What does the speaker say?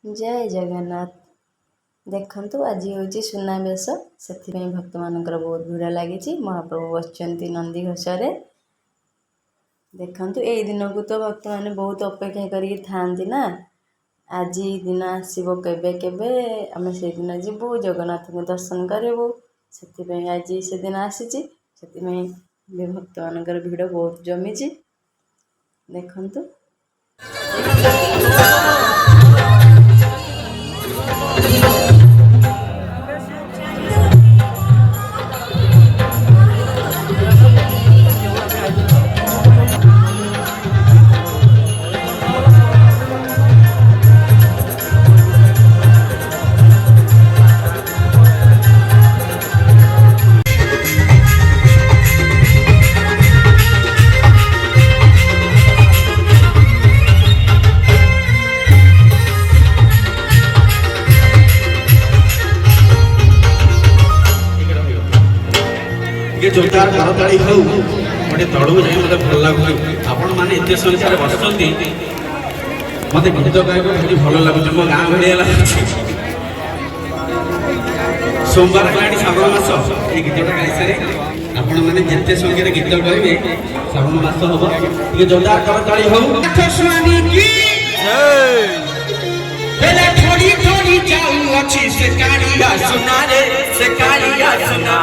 जय जगन्नाथ। देखंतु आज हूँ सुनावेश से भक्त मानकर बहुत भिड़ लगी। महाप्रभु बसचंती नंदी घोषरे। देखंतु ए दिन को तो भक्त मैंने बहुत अपेक्षा करी थांती ना। आज दिन आसब केबे केबे आम से दिन जीवु जगन्नाथ को दर्शन करूँ। से आज से दिन आसी भक्त मानकर भिड़ बहुत जमी। देखंतु ये जोरदार करताड़ी हो गोटे तड़ू जाए मतलब भल लगुच आपण मैंने एत संख्यार बसुँच मत गीत गायक भारी भल लगुच मो गाँ भाया लगुच सोमवार है श्रावण मास ये गीतटा गाई सारे आपण मैंने जिते संख्यार गीत गाइबे श्रावण मास हम ये जोरदार करताड़ी हो थोड़ी थोड़ी जाऊँ अच्छी से कालिया सुना रे से कालिया सुना